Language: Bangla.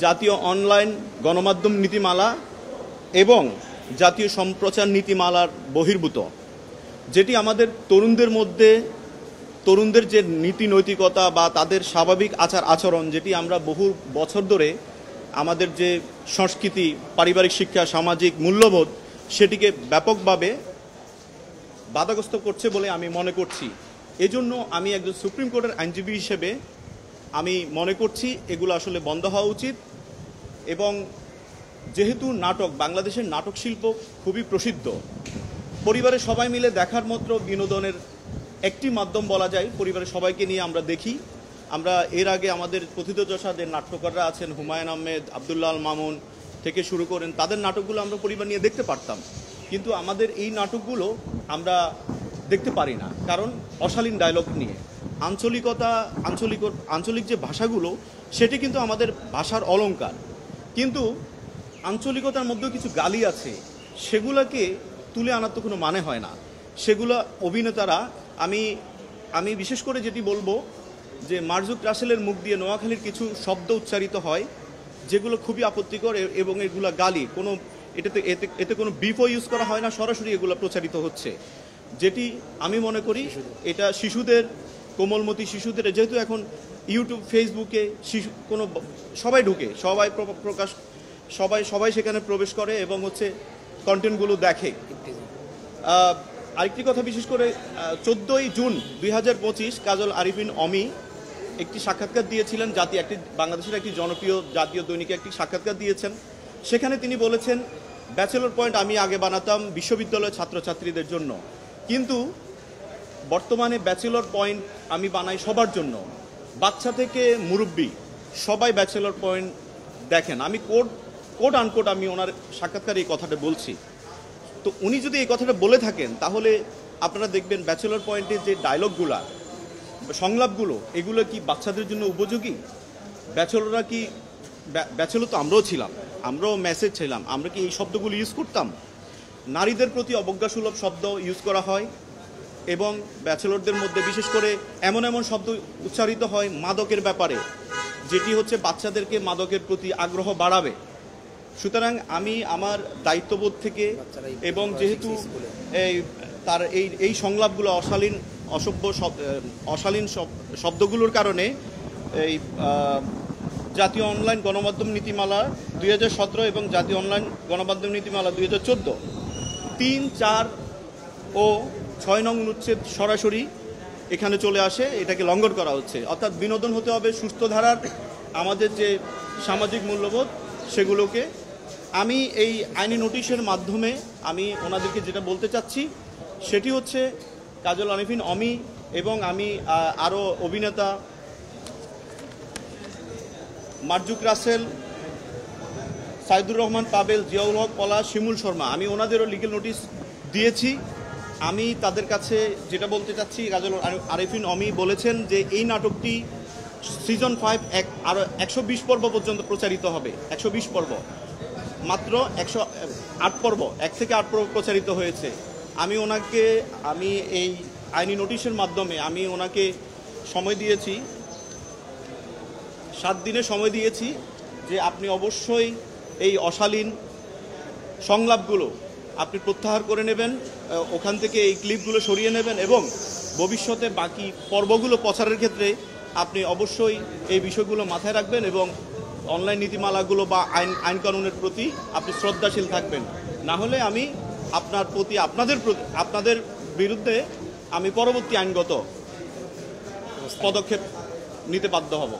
জাতীয় অনলাইন গণমাধ্যম নীতিমালা এবং জাতীয় সম্প্রচার নীতিমালার বহির্ভূত, যেটি আমাদের তরুণদের মধ্যে তরুণদের যে নীতি নৈতিকতা বা তাদের স্বাভাবিক আচার আচরণ, যেটি আমরা বহু বছর ধরে আমাদের যে সংস্কৃতি, পারিবারিক শিক্ষা, সামাজিক মূল্যবোধ, সেটিকে ব্যাপকভাবে বাধাগ্রস্ত করছে বলে আমি মনে করছি। এজন্য আমি একজন সুপ্রিম কোর্টের আইনজীবী হিসেবে আমি মনে করছি এগুলো আসলে বন্ধ হওয়া উচিত। এবং যেহেতু নাটক, বাংলাদেশের নাটক শিল্প খুবই প্রসিদ্ধ, পরিবারের সবাই মিলে দেখার মতো বিনোদনের একটি মাধ্যম বলা যায়। পরিবারের সবাইকে নিয়ে আমরা দেখি। আমরা এর আগে আমাদের প্রথিতযশা যে নাট্যকাররা আছেন, হুমায়ুন আহমেদ, আবদুল্লাহ আল মামুন থেকে শুরু করেন, তাদের নাটকগুলো আমরা পরিবার নিয়ে দেখতে পারতাম। কিন্তু আমাদের এই নাটকগুলো আমরা দেখতে পারি না, কারণ অশালীন ডায়লগ নিয়ে আঞ্চলিক যে ভাষাগুলো, সেটি কিন্তু আমাদের ভাষার অলংকার, কিন্তু আঞ্চলিকতার মধ্যেও কিছু গালি আছে, সেগুলোকে তুলে আনার তো কোনো মানে হয় না। সেগুলো অভিনেতারা, আমি বিশেষ করে যেটি বলবো যে মারজুক রাসেলের মুখ দিয়ে নোয়াখালীর কিছু শব্দ উচ্চারিত হয় যেগুলো খুবই আপত্তিকর, এবং এগুলো গালি, কোনো এতে কোনো বিফও ইউজ করা হয় না, সরাসরি এগুলো প্রচারিত হচ্ছে, যেটি আমি মনে করি এটা শিশুদের, কোমলমতি শিশুদের, যেহেতু এখন ইউটিউব, ফেসবুকে শিশু সবাই ঢুকে, সবাই সেখানে প্রবেশ করে এবং কন্টেন্টগুলো দেখে। আরেকটি কথা, বিশেষ করে 14ই জুন 2025 কাজল আরিফিন অমি একটি সাক্ষাৎকার দিয়েছিলেন, বাংলাদেশের একটি জনপ্রিয় জাতীয় দৈনিকে একটি সাক্ষাৎকার দিয়েছেন। সেখানে তিনি বলেছেন, ব্যাচেলর পয়েন্ট আমি আগে বানাতাম বিশ্ববিদ্যালয়ের ছাত্রছাত্রীদের জন্য, কিন্তু বর্তমানে ব্যাচেলর পয়েন্ট আমি বানাই সবার জন্য, বাচ্চা থেকে মুরব্বী সবাই ব্যাচেলর পয়েন্ট দেখেন। আমি কোট আনকোট আমি ওনার সাক্ষাৎকারে এই কথাটা বলছি। তো উনি যদি এই কথাটা বলে থাকেন, তাহলে আপনারা দেখবেন ব্যাচেলর পয়েন্টের যে ডায়লগগুলা, সংলাপগুলো, এগুলো কি বাচ্চাদের জন্য উপযোগী? ব্যাচেলর তো আমরাও ছিলাম, আমরাও মেসেজ ছিলাম, আমরা কি এই শব্দগুলো ইউজ করতাম? নারীদের প্রতি অবজ্ঞাসুলভ শব্দ ইউজ করা হয়, এবং ব্যাচেলরদের মধ্যে বিশেষ করে এমন শব্দ উচ্চারিত হয় মাদকের ব্যাপারে, যেটি বাচ্চাদেরকে মাদকের প্রতি আগ্রহ বাড়াবে। সুতরাং আমি আমার দায়িত্ববোধ থেকে, এবং যেহেতু এই সংলাপগুলো অশালীন শব্দগুলোর কারণে এই জাতীয় অনলাইন গণমাধ্যম নীতিমালা 2017 এবং জাতীয় অনলাইন গণমাধ্যম নীতিমালা 2014 3, 4 ও 6 নং অনুচ্ছেদ সরাসরি এখানে চলে আসে, এটাকে লঙ্ঘন করা হচ্ছে। অর্থাৎ বিনোদন হতে হবে সুস্থ ধারার, আমাদের যে সামাজিক মূল্যবোধ সেগুলোকে। আমি এই আইনি নোটিশের মাধ্যমে আমি ওনাদেরকে যেটা বলতে চাচ্ছি সেটি হচ্ছে, কাজল আরিফিন অমি এবং আমি আরও অভিনেতা মারজুক রাসেল, সাইদুর রহমান পাবেল, জিয়াউল হক পলাশ, শিমুল শর্মা, আমি ওনাদেরও লিগ্যাল নোটিশ দিয়েছি। আমি তাদের কাছে যেটা বলতে চাচ্ছি, কাজল আরিফিন অমি বলেছেন যে এই নাটকটি সিজন 5 আরও 120 পর্ব পর্যন্ত প্রচারিত হবে। 120 পর্ব, মাত্র 108 পর্ব, 1 থেকে 8 পর্ব প্রচারিত হয়েছে। আমি এই আইনি নোটিশের মাধ্যমে আমি ওনাকে সময় দিয়েছি, 7 দিনের সময় দিয়েছি, যে আপনি অবশ্যই এই অশালীন সংলাপগুলো আপনি প্রত্যাহার করে নেবেন, ওখান থেকে এই ক্লিপগুলো সরিয়ে নেবেন, এবং ভবিষ্যতে বাকি পর্বগুলো প্রচারের ক্ষেত্রে আপনি অবশ্যই এই বিষয়গুলো মাথায় রাখবেন, এবং অনলাইন নীতিমালাগুলো বা আইন কানুনের প্রতি আপনি শ্রদ্ধাশীল থাকবেন। না হলে আমি আপনাদের বিরুদ্ধে আমি পরবর্তী আইনগত পদক্ষেপ নিতে বাধ্য হব।